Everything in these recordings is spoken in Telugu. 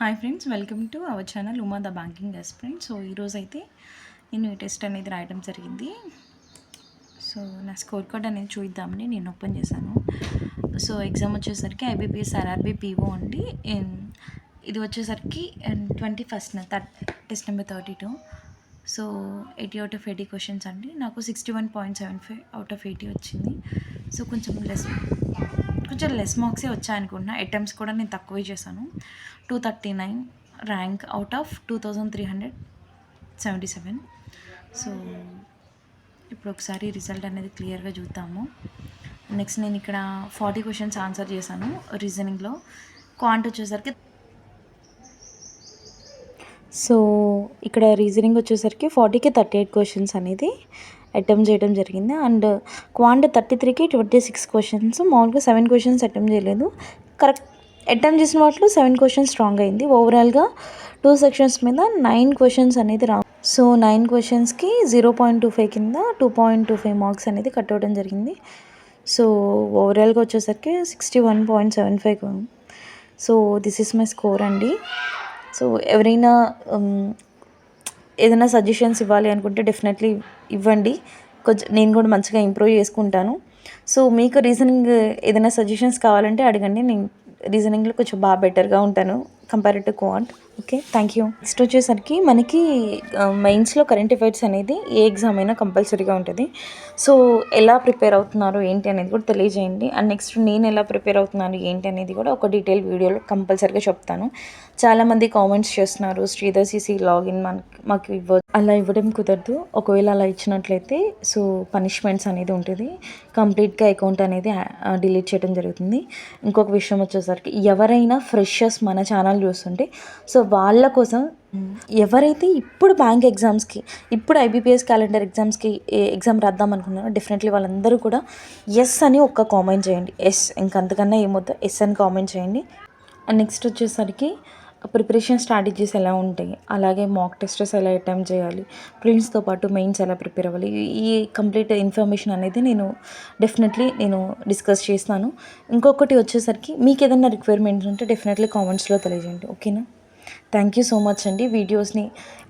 Hi friends, welcome to our channel Uma the banking aspirant. So ఈరోజు అయితే నేను ఈ టెస్ట్ అనేది రాయడం జరిగింది. సో నా స్కోర్ కార్డ్ అనేది చూద్దామని నేను ఓపెన్ చేశాను. సో ఎగ్జామ్ వచ్చేసరికి ఐబీపీఎస్ ఆర్ఆర్బీ పీఓ అండి. ఇది వచ్చేసరికి 21st test number 32. So 80 out of 80 questions అండి. నాకు 61.75 అవుట్ ఆఫ్ 80 వచ్చింది. సో కొంచెం లెస్ మార్క్సే వచ్చాయనుకుంటున్నా. అటెంప్ట్స్ కూడా నేను తక్కువే చేశాను. 239 ర్యాంక్ అవుట్ ఆఫ్ 2377. సో ఇప్పుడు ఒకసారి రిజల్ట్ అనేది క్లియర్గా చూద్దాము. నెక్స్ట్ నేను ఇక్కడ 40 క్వశ్చన్స్ ఆన్సర్ చేశాను రీజనింగ్లో. క్వాంట్ వచ్చేసరికి సో ఇక్కడ రీజనింగ్ వచ్చేసరికి 40కి 38 క్వశ్చన్స్ అనేది అటెంప్ట్ చేయడం జరిగింది. అండ్ క్వాంట్ 33కి 26 క్వశ్చన్స్. మామూలుగా 7 క్వశ్చన్స్ అటెంప్ట్ చేయలేదు. కరెక్ట్ అటెంప్ట్ చేసిన వాటిలో 7 క్వశ్చన్స్ స్ట్రాంగ్ అయింది. ఓవరాల్గా 2 సెక్షన్స్ మీద 9 క్వశ్చన్స్ అనేది సో 9 క్వశ్చన్స్కి 0.25 కింద 2.25 మార్క్స్ అనేది కట్ అవ్వడం జరిగింది. సో ఓవరాల్గా వచ్చేసరికి 61.75. So this is my score అండి. సో ఎవరైనా ఏదైనా సజెషన్స్ ఇవ్వాలి అనుకుంటే డెఫినెట్లీ ఇవ్వండి. కొంచెం నేను కూడా మంచిగా ఇంప్రూవ్ చేసుకుంటాను. సో మీకు రీజనింగ్ ఏదైనా సజెషన్స్ కావాలంటే అడగండి. నేను రీజనింగ్లో కొంచెం బాగా బెటర్గా ఉంటాను compared to quant. Okay, thank you. Next వచ్చేసరికి మనకి మెయిన్స్లో కరెంట్ అఫైర్స్ అనేది ఏ ఎగ్జామ్ అయినా కంపల్సరీగా ఉంటుంది. సో ఎలా ప్రిపేర్ అవుతున్నారు ఏంటి అనేది కూడా తెలియజేయండి. అండ్ నెక్స్ట్ నేను ఎలా ప్రిపేర్ అవుతున్నాను ఏంటి అనేది కూడా ఒక డీటెయిల్ వీడియోలో కంపల్సరీగా చెప్తాను. చాలామంది కామెంట్స్ చేస్తున్నారు, శ్రీధర్ సిసి లాగిన్ మాకు అలా ఇవ్వడం కుదరదు. ఒకవేళ అలా ఇచ్చినట్లయితే సో పనిష్మెంట్స్ అనేది ఉంటుంది. కంప్లీట్గా అకౌంట్ అనేది డిలీట్ చేయడం జరుగుతుంది. ఇంకొక విషయం వచ్చేసరికి ఎవరైనా ఫ్రెషర్స్ మన ఛానల్ చూస్తుంటే సో వాళ్ళ కోసం ఎవరైతే ఇప్పుడు బ్యాంక్ ఎగ్జామ్స్కి, ఇప్పుడు ఐబీపీఎస్ క్యాలెండర్ ఎగ్జామ్స్కి ఎగ్జామ్ రాద్దాం అనుకున్నారో డెఫినెట్లీ వాళ్ళందరూ కూడా ఎస్ అని ఒక్క కామెంట్ చేయండి. ఎస్, ఇంకంతకన్నా ఏమొద్దు, ఎస్ అని కామెంట్ చేయండి. అండ్ నెక్స్ట్ వచ్చేసరికి ప్రిపరేషన్ స్ట్రాటజీస్ ఎలా ఉంటాయి, అలాగే మాక్ టెస్టెస్ ఎలా అటెంప్ట్ చేయాలి, ప్రిలిమ్స్తో పాటు మెయిన్స్ ఎలా ప్రిపేర్ అవ్వాలి, ఈ కంప్లీట్ ఇన్ఫర్మేషన్ అనేది నేను డెఫినెట్లీ డిస్కస్ చేస్తాను. ఇంకొకటి వచ్చేసరికి మీకు ఏదైనా రిక్వైర్మెంట్స్ ఉంటే డెఫినెట్లీ కామెంట్స్లో తెలియజేయండి. ఓకేనా? థ్యాంక్ యూ సో మచ్ అండి. వీడియోస్ని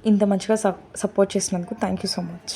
ఇంత మంచిగా సపోర్ట్ చేసినందుకు థ్యాంక్ యూ సో మచ్.